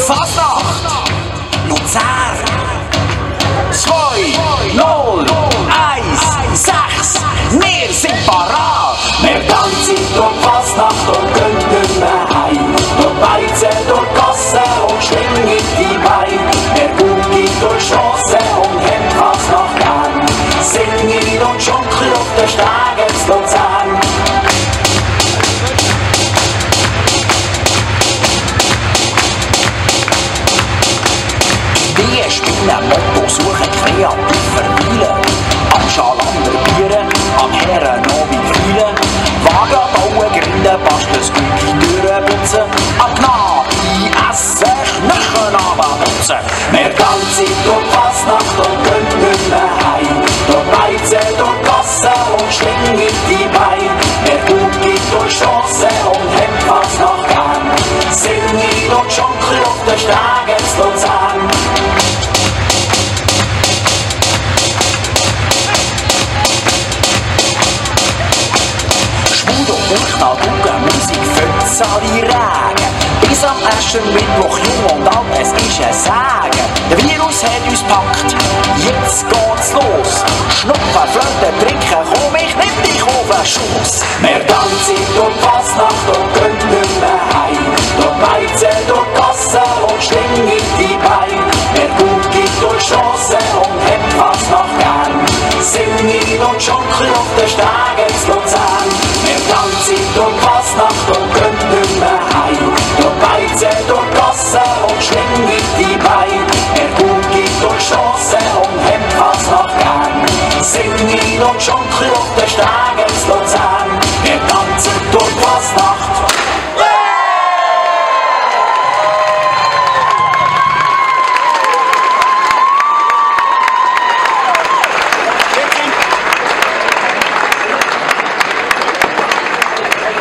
Fasnacht, Luzern, 2, 0, 1, 6, wir sind parat. Wir tanzen durch die Fasnacht und gehen nicht mehr heim. Durch Beizen, durch Gassen und schwingen die Beine. Wir gucken durch Strassen und haben Fasnacht gern. Singen und schunkeln auf den Stegen zu Luzern. Die spinnen Motto, suchen kreativ verweilen. Am Schalander Bieren, am Herren Abend feilen. Wagen bauen, grinden, basteln, Sküki durchputzen. Am Gnade essen, Knöchel runterputzen. Wir tanzen durch die Fasnacht und gehen nicht mehr heim. Durch Beizen, durch Gassen und schwingen die Beine. Wir gucken durch Strassen und haben Fasnacht gern. Singen und schunkeln auf den Stegen zu Luzern. Urknall, Gucken, Musik, Fötz, alle Regen. Bis am Aschermittwoch, jung und alt, es ist ein Segen. Der Virus hat uns packt, jetzt geht's los. Schnupfen, Flöten, trinken, komm ich nicht, ich auf den Schuss. Wir tanzen durch die Fasnacht und gehen nicht mehr heim. Durch Beizen, durch Gassen und schwingen die Beine. Wir gucken durch Strassen und haben Fasnacht gern. Singen und schunkeln auf den Stegen zu Luzern. Wir tanzen durch die Fasnacht und gehen nicht mehr heim. Durch Beizen, durch Gassen und schwingen die Beine. Wir gucken durch Strassen und haben Fasnacht gern. Singen und schunkeln auf den Stegen zu Luzern. Wir tanzen durch die Fasnacht.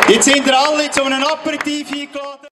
Jetzt sind ihr alle zu einem Aperitif eingeladen.